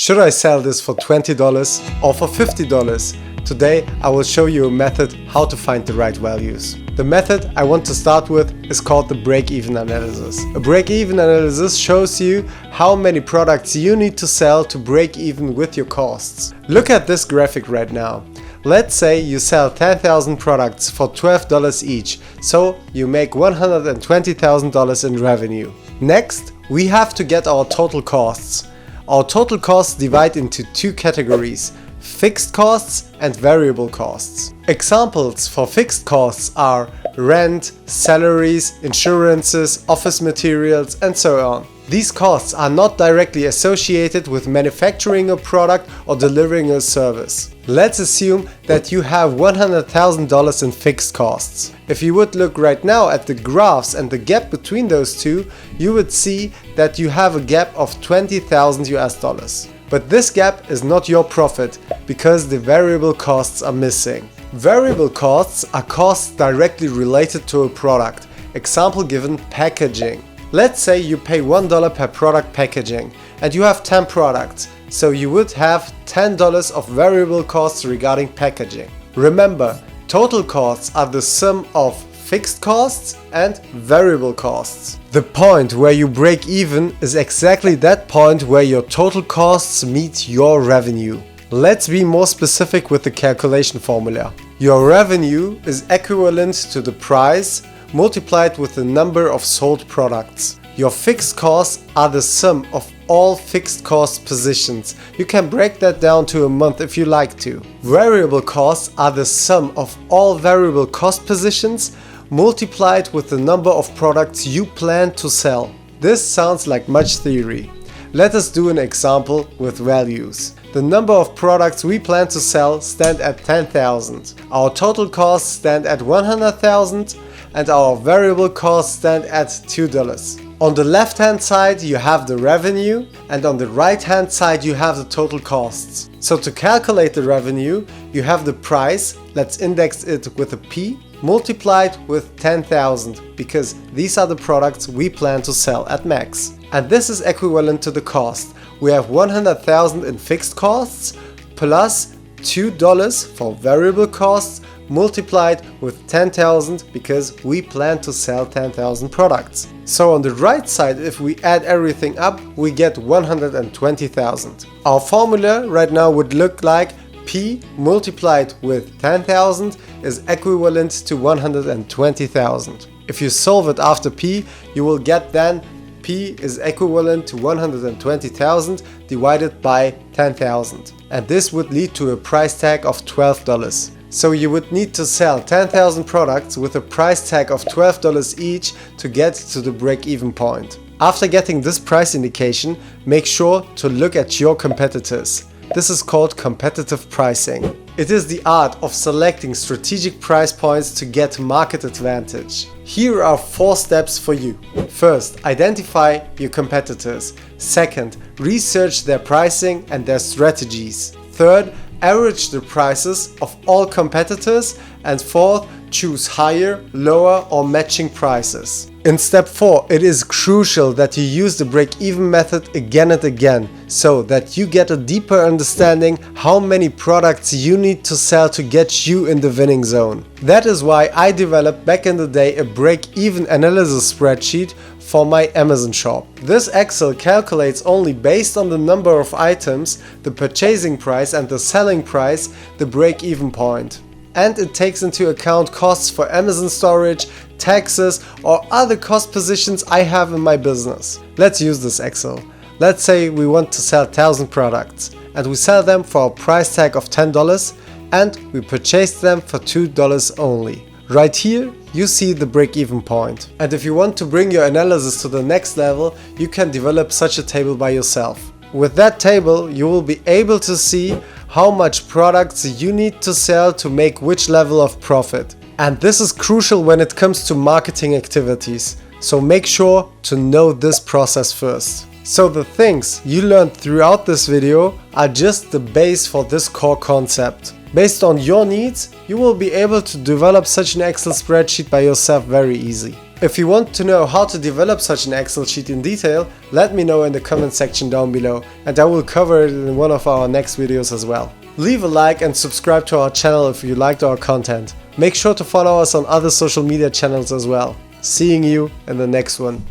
Should I sell this for $20 or for $50? Today I will show you a method how to find the right values. The method I want to start with is called the break-even analysis. A break-even analysis shows you how many products you need to sell to break even with your costs. Look at this graphic right now. Let's say you sell 10,000 products for $12 each, so you make $120,000 in revenue. Next, we have to get our total costs. Our total costs divide into two categories: fixed costs and variable costs. Examples for fixed costs are rent, salaries, insurances, office materials, and so on. These costs are not directly associated with manufacturing a product or delivering a service. Let's assume that you have $100,000 in fixed costs. If you would look right now at the graphs and the gap between those two, you would see that you have a gap of $20,000. But this gap is not your profit because the variable costs are missing. Variable costs are costs directly related to a product. Example given: packaging. Let's say you pay $1 per product packaging and you have 10 products, so you would have $10 of variable costs regarding packaging. Remember, total costs are the sum of fixed costs and variable costs. The point where you break even is exactly that point where your total costs meet your revenue. Let's be more specific with the calculation formula. Your revenue is equivalent to the price multiplied with the number of sold products. Your fixed costs are the sum of all fixed cost positions. You can break that down to a month if you like to. Variable costs are the sum of all variable cost positions multiplied with the number of products you plan to sell. This sounds like much theory. Let us do an example with values. The number of products we plan to sell stand at 10,000. Our total costs stand at 100,000 and our variable costs stand at $2. On the left hand side you have the revenue and on the right hand side you have the total costs. So to calculate the revenue you have the price, let's index it with a P, multiplied with 10,000 because these are the products we plan to sell at max. And this is equivalent to the cost. We have 100,000 in fixed costs plus $2 for variable costs multiplied with 10,000 because we plan to sell 10,000 products. So on the right side, if we add everything up, we get 120,000. Our formula right now would look like P multiplied with 10,000 is equivalent to 120,000. If you solve it after P, you will get then P is equivalent to 120,000 divided by 10,000. And this would lead to a price tag of $12. So you would need to sell 10,000 products with a price tag of $12 each to get to the break-even point. After getting this price indication, make sure to look at your competitors. This is called competitive pricing. It is the art of selecting strategic price points to get market advantage. Here are 4 steps for you. First, identify your competitors. Second, research their pricing and their strategies. Third, average the prices of all competitors. And fourth, choose higher, lower or matching prices. In step 4, it is crucial that you use the break-even method again and again, so that you get a deeper understanding how many products you need to sell to get you in the winning zone. That is why I developed back in the day a break-even analysis spreadsheet for my Amazon shop. This Excel calculates only based on the number of items, the purchasing price and the selling price, the break-even point. And it takes into account costs for Amazon storage, taxes or other cost positions I have in my business. Let's use this Excel. Let's say we want to sell 1,000 products and we sell them for a price tag of $10 and we purchase them for $2 only. Right here you see the break-even point. And if you want to bring your analysis to the next level, you can develop such a table by yourself. With that table you will be able to see how much products you need to sell to make which level of profit. And this is crucial when it comes to marketing activities. So make sure to know this process first. So the things you learned throughout this video are just the base for this core concept. Based on your needs, you will be able to develop such an Excel spreadsheet by yourself very easy. If you want to know how to develop such an Excel sheet in detail, let me know in the comment section down below and I will cover it in one of our next videos as well. Leave a like and subscribe to our channel if you liked our content. Make sure to follow us on other social media channels as well. Seeing you in the next one.